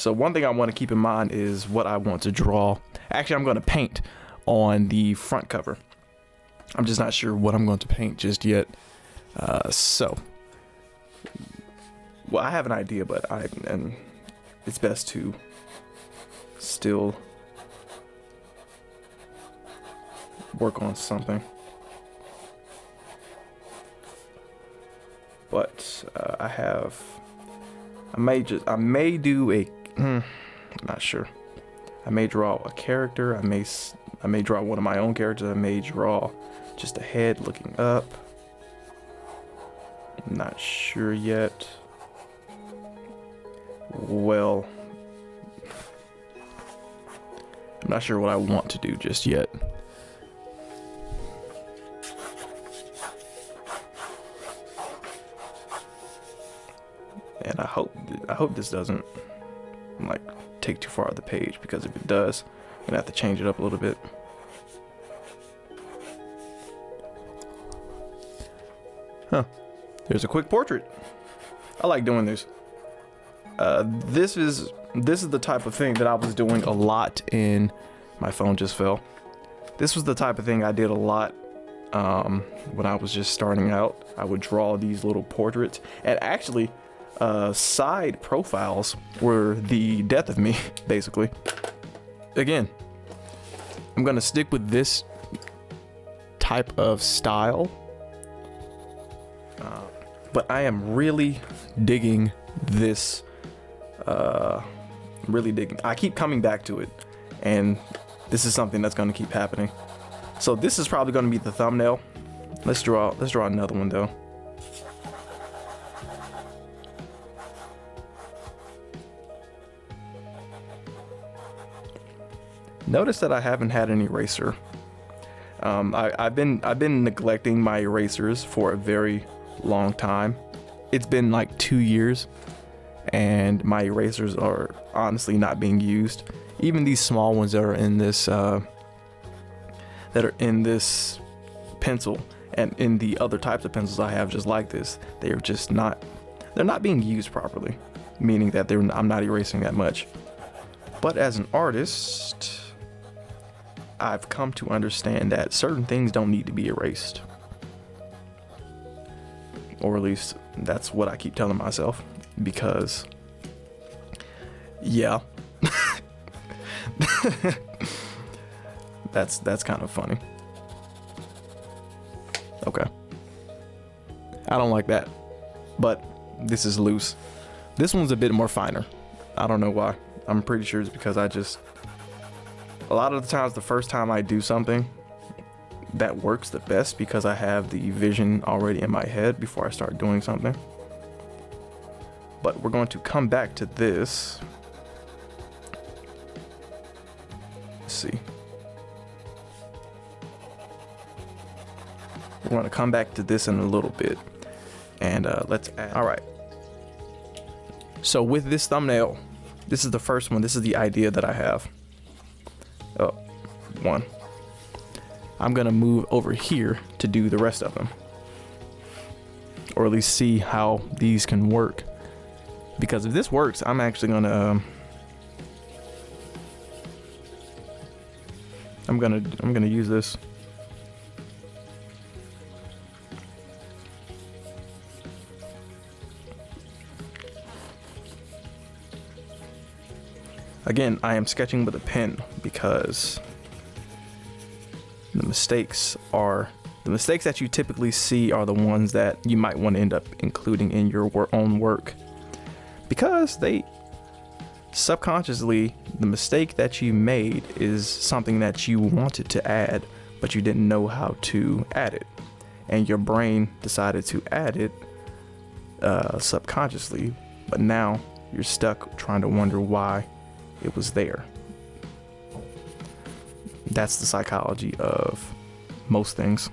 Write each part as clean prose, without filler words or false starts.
So one thing I want to keep in mind is what I want to draw. Actually, I'm going to paint on the front cover. I'm just not sure what I'm going to paint just yet. Well, I have an idea, but and it's best to still work on something. But I may do a, I'm not sure. I may draw a character. I may draw one of my own characters. I may draw just a head looking up. I'm not sure yet. Well, I'm not sure what I want to do just yet. And I hope this doesn't like take too far of the page, because if it does, I'm gonna have to change it up a little bit. Huh. There's a quick portrait. I like doing this. This is the type of thing that I was doing a lot in my phone just fell. This was the type of thing I did a lot when I was just starting out. I would draw these little portraits, and actually side profiles were the death of me, basically. Again, I'm gonna stick with this type of style, but I am really digging this. Really digging. I keep coming back to it, and this is something that's gonna keep happening. So this is probably gonna be the thumbnail. Let's draw another one though. Notice that I haven't had an eraser. I've been neglecting my erasers for a very long time. It's been like 2 years, and my erasers are honestly not being used. Even these small ones that are in this pencil, and in the other types of pencils I have just like this, they're not being used properly, meaning that I'm not erasing that much. But as an artist, I've come to understand that certain things don't need to be erased. Or at least that's what I keep telling myself, because yeah. That's kind of funny. Okay. I don't like that. But this is loose. This one's a bit more finer. I don't know why. I'm pretty sure it's because a lot of the times, the first time I do something, that works the best because I have the vision already in my head before I start doing something. But we're going to come back to this. Let's see. We're going to come back to this in a little bit. And let's add. All right. So with this thumbnail, this is the first one. This is the idea that I have. Oh, one. I'm gonna move over here to do the rest of them, or at least see how these can work. Because if this works, I'm actually gonna I'm gonna use this. Again, I am sketching with a pen because the mistakes that you typically see are the ones that you might want to end up including in your own work, because they subconsciously, the mistake that you made is something that you wanted to add, but you didn't know how to add it, and your brain decided to add it subconsciously, but now you're stuck trying to wonder why it was there. That's the psychology of most things.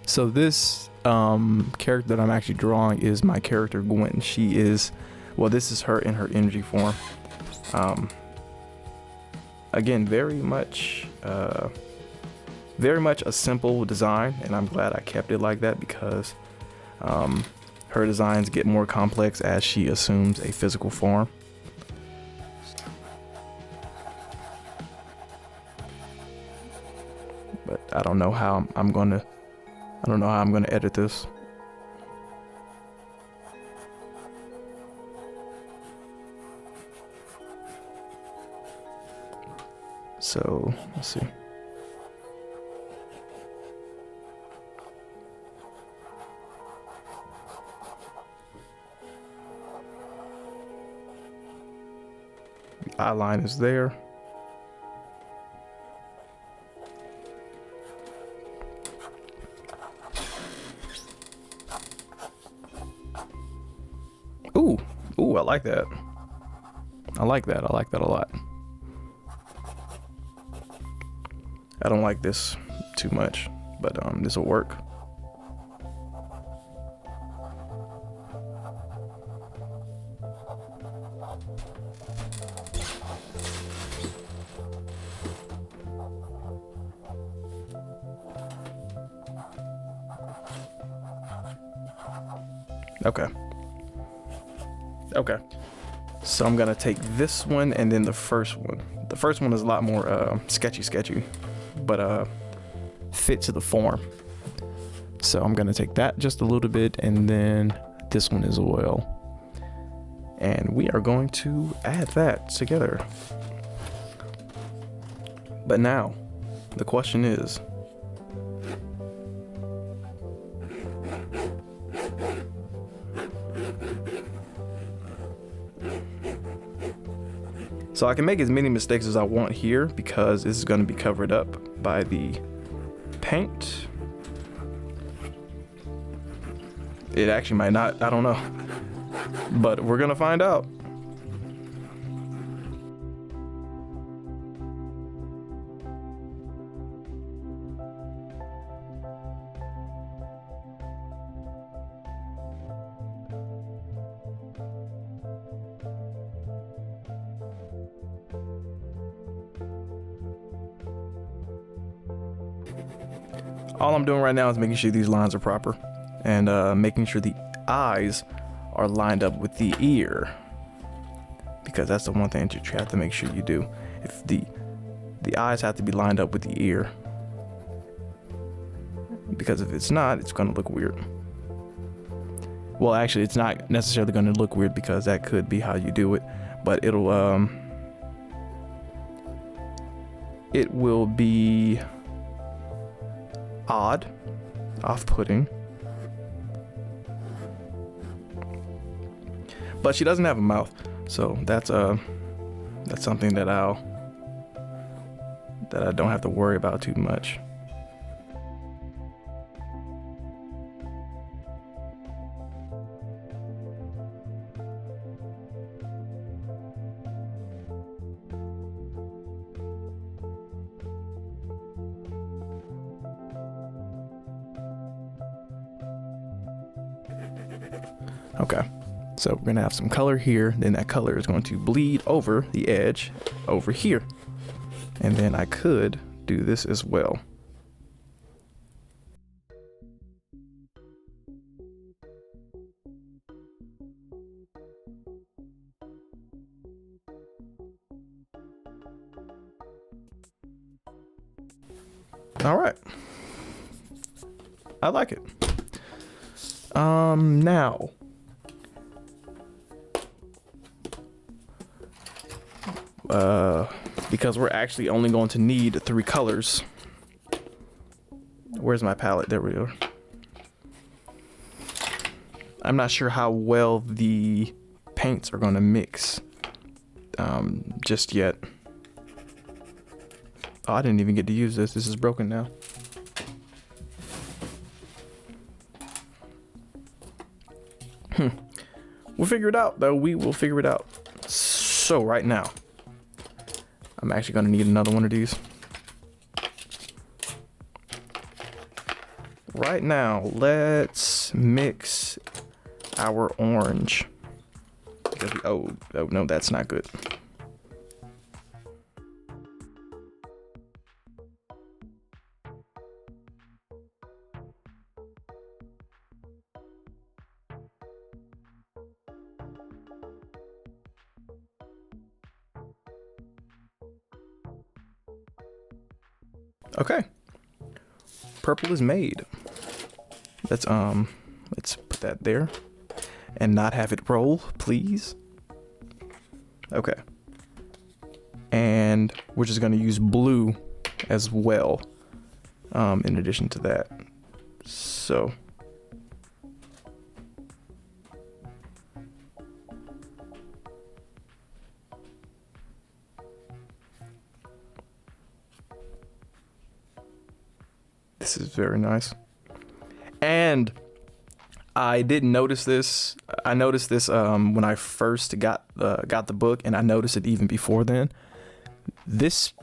So this character that I'm actually drawing is my character Gwen. She is, well, this is her in her energy form. again, very much a simple design, and I'm glad I kept it like that because her designs get more complex as she assumes a physical form. But I don't know how I'm gonna edit this. So let's see. The eye line is there. Ooh, I like that. I like that a lot. I don't like this too much, but this will work. Okay. So I'm gonna take this one and then the first one. The first one is a lot more sketchy, but fit to the form. So I'm gonna take that just a little bit, and then this one as well. And we are going to add that together. But now, the question is, so I can make as many mistakes as I want here because this is going to be covered up by the paint. It actually might not, I don't know. But we're going to find out. All I'm doing right now is making sure these lines are proper and making sure the eyes are lined up with the ear, because that's the one thing that you have to make sure you do. If the eyes have to be lined up with the ear, because if it's not, it's going to look weird. Well, actually, it's not necessarily going to look weird because that could be how you do it, but it will be odd, off-putting. But she doesn't have a mouth, so that's something that I don't have to worry about too much. Okay, so we're gonna have some color here, then that color is going to bleed over the edge over here. And then I could do this as well. All right, I like it. Now, because we're actually only going to need 3 colors. Where's my palette? There we are. I'm not sure how well the paints are going to mix just yet. Oh, I didn't even get to use this. This is broken now. We'll figure it out, though. We will figure it out. So right now, I'm actually going to need another one of these. Right now, let's mix our orange. Because oh no, that's not good. Okay. Purple is made. Let's put that there and not have it roll, please. Okay. And we're just gonna use blue as well, in addition to that. So this is very nice. And I didn't notice this. I noticed this when I first got the book, and I noticed it even before then. This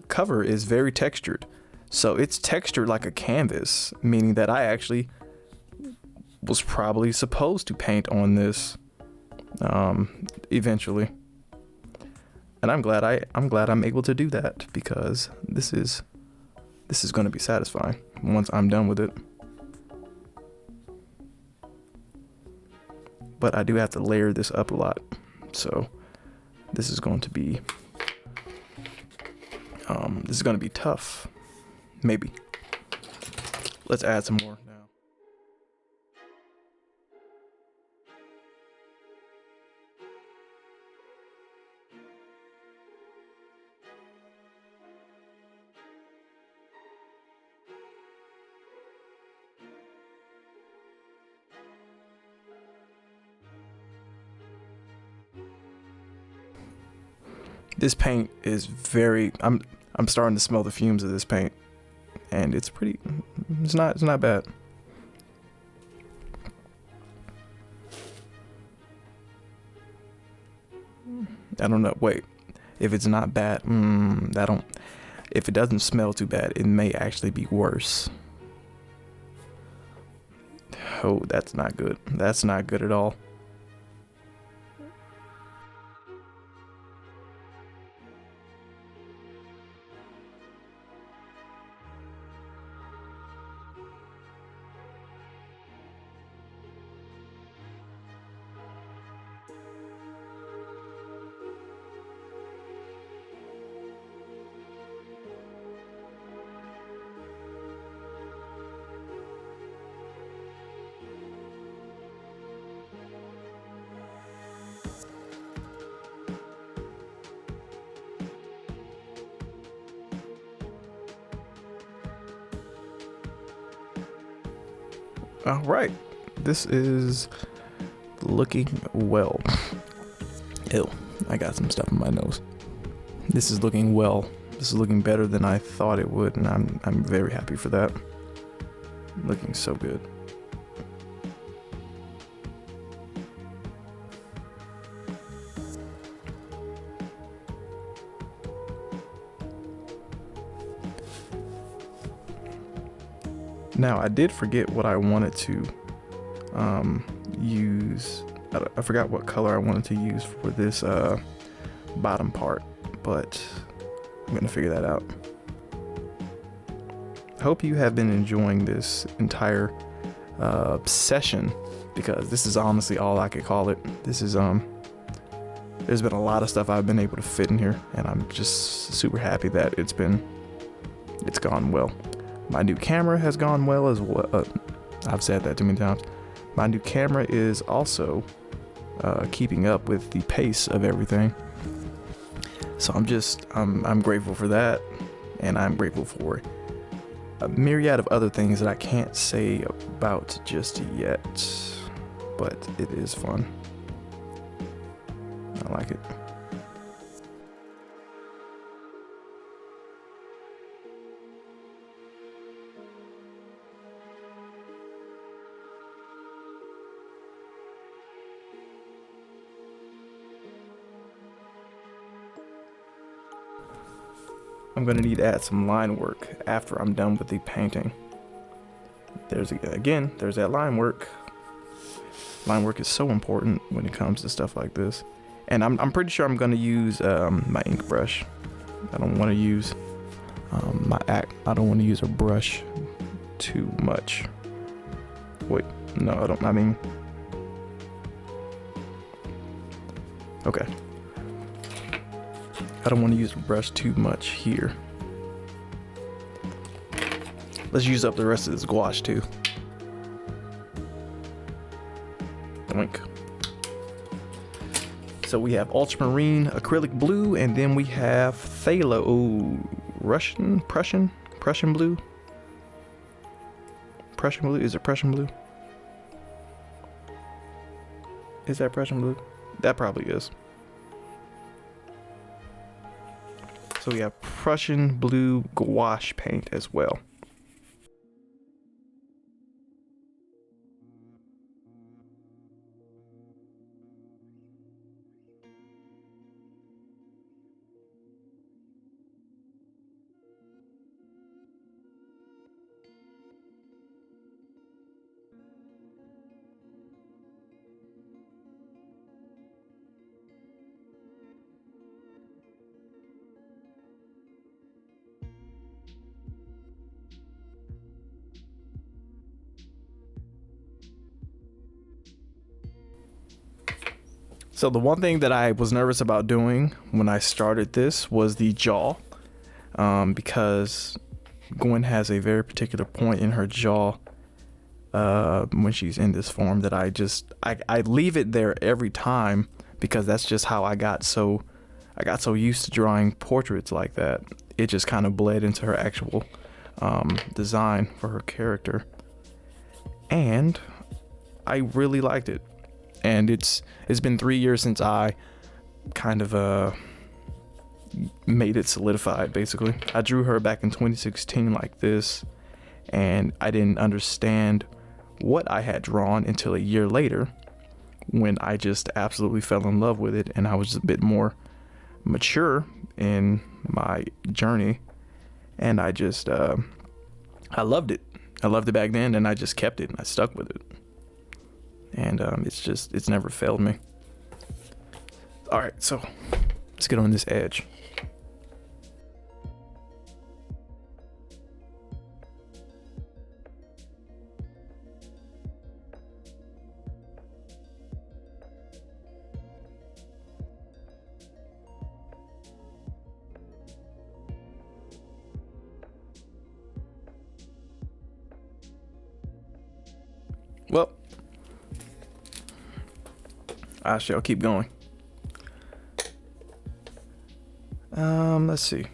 cover is very textured. So it's textured like a canvas, meaning that I actually was probably supposed to paint on this eventually. And I'm glad I'm able to do that, because this is going to be satisfying once I'm done with it. But I do have to layer this up a lot. So this is going to be tough. Maybe. Let's add some more now. This paint is very, I'm starting to smell the fumes of this paint, and it's not bad. I don't know. Wait, if it's not bad, if it doesn't smell too bad, it may actually be worse. Oh, that's not good. That's not good at all. All right, this is looking well. Ew, I got some stuff in my nose. This is looking well. This is looking better than I thought it would, and I'm very happy for that. Looking so good. Now, I did forget what I wanted to use. I forgot what color I wanted to use for this bottom part, but I'm gonna figure that out. I hope you have been enjoying this entire session, because this is honestly all I could call it. This is there's been a lot of stuff I've been able to fit in here, and I'm just super happy that it's gone well. My new camera has gone well as well. I've said that too many times. My new camera is also keeping up with the pace of everything. So I'm grateful for that, and I'm grateful for a myriad of other things that I can't say about just yet, but it is fun. I like it. I'm gonna need to add some line work after I'm done with the painting. There's that line work. Line work is so important when it comes to stuff like this. And I'm pretty sure I'm gonna use my ink brush. I don't want to use I don't want to use a brush too much. Wait, no, I don't. I mean, okay. I don't want to use a brush too much here. Let's use up the rest of this gouache too. Doink. So we have ultramarine, acrylic blue, and then we have phthalo. Ooh, Prussian blue. Prussian blue. Is it Prussian blue? Is that Prussian blue? That probably is. So we have Prussian blue gouache paint as well. So the one thing that I was nervous about doing when I started this was the jaw, because Gwen has a very particular point in her jaw when she's in this form that I leave it there every time because that's just how I got so used to drawing portraits like that. It just kind of bled into her actual design for her character, and I really liked it. And it's been 3 years since I kind of made it solidified, basically. I drew her back in 2016 like this, and I didn't understand what I had drawn until a year later when I just absolutely fell in love with it, and I was a bit more mature in my journey, and I just I loved it. I loved it back then, and I just kept it and I stuck with it. And it's never failed me. All right, so let's get on this edge. Well, I shall keep going. Let's see.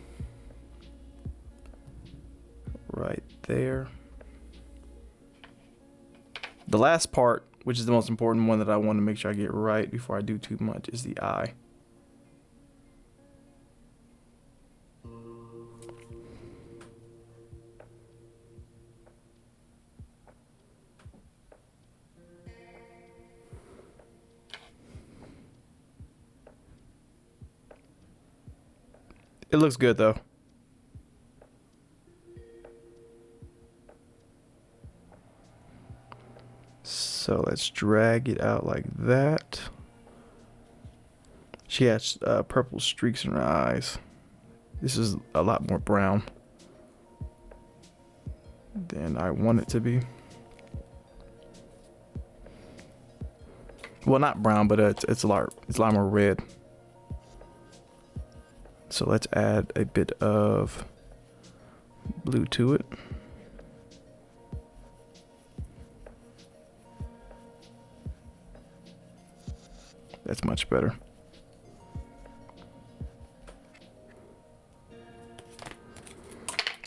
Right there. The last part, which is the most important one that I want to make sure I get right before I do too much, is the eye. It looks good though. So let's drag it out like that. She has purple streaks in her eyes. This is a lot more brown than I want it to be. Well, not brown, but it's a lot more red. So let's add a bit of blue to it. That's much better.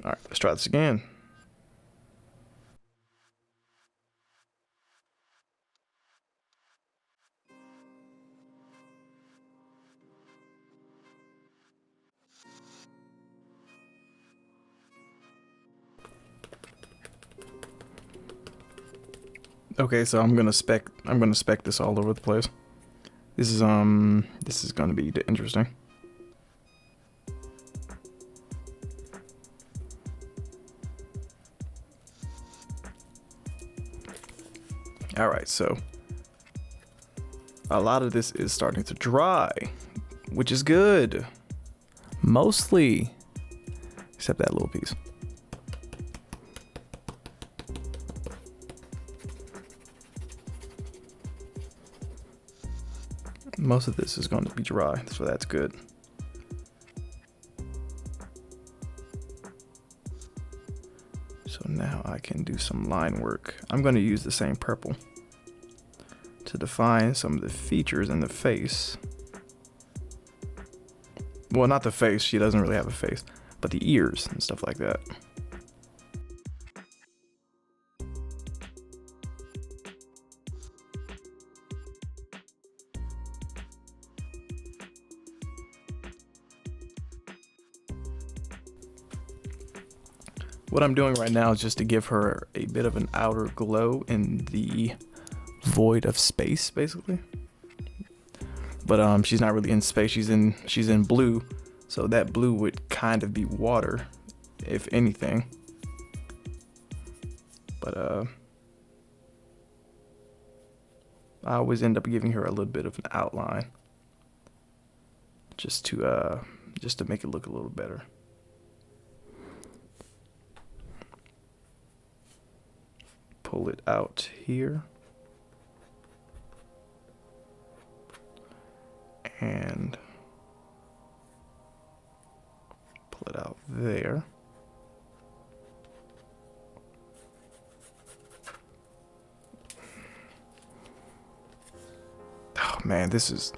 All right, let's try this again. Okay, so I'm gonna spec this all over the place. This is gonna be interesting. All right, so a lot of this is starting to dry, which is good. Mostly, except that little piece. Most of this is going to be dry, so that's good. So now I can do some line work. I'm going to use the same purple to define some of the features in the face. Well, not the face, she doesn't really have a face, but the ears and stuff like that. What I'm doing right now is just to give her a bit of an outer glow in the void of space, basically. But she's not really in space, she's in blue, so that blue would kind of be water, if anything. But I always end up giving her a little bit of an outline, just to make it look a little better. Pull it out here. And pull it out there. Oh man, this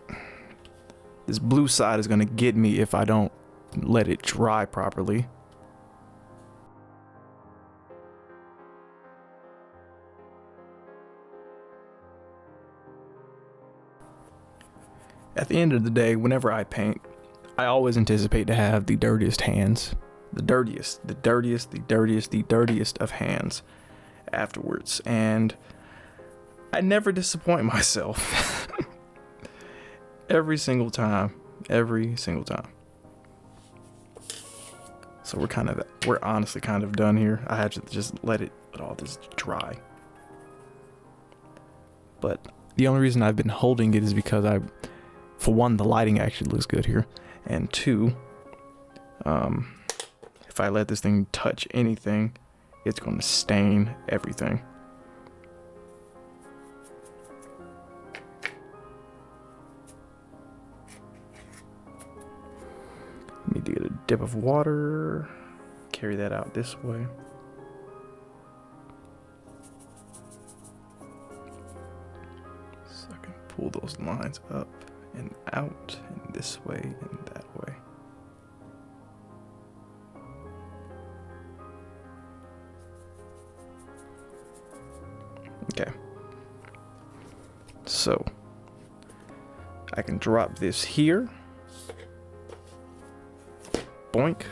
blue side is gonna get me if I don't let it dry properly. At the end of the day, whenever I paint, I always anticipate to have the dirtiest hands. The dirtiest of hands afterwards. And I never disappoint myself. Every single time. So we're honestly kind of done here. I had to just let all this dry. But the only reason I've been holding it is because for one, the lighting actually looks good here, and two, if I let this thing touch anything, it's going to stain everything. Need to get a dip of water, carry that out this way. So I can pull those lines up and out, and this way and that way. Okay. So I can drop this here. Boink.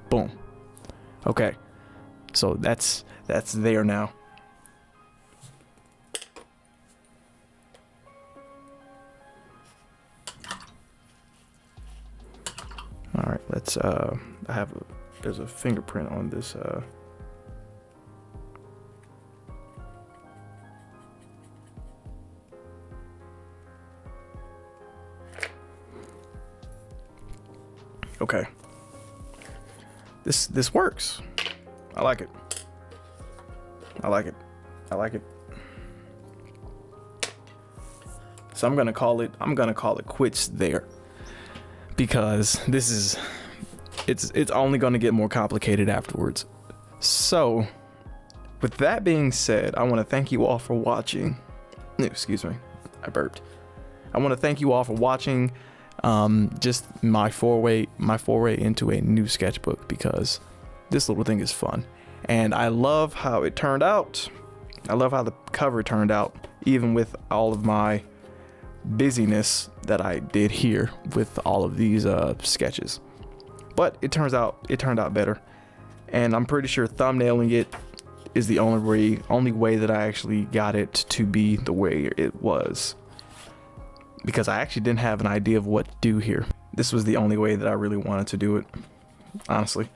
Boom. Okay. So that's there now. All right, let's there's a fingerprint on this okay. This works. I like it. So I'm gonna call it quits there, because it's only gonna get more complicated afterwards. So with that being said, I want to thank you all for watching. Excuse me, I burped. I want to thank you all for watching just my foray into a new sketchbook, because this little thing is fun and I love how it turned out. I love how the cover turned out, even with all of my busyness that I did here with all of these sketches. But it turned out better, and I'm pretty sure thumbnailing it is the only way that I actually got it to be the way it was, because I actually didn't have an idea of what to do here. This was the only way that I really wanted to do it, honestly.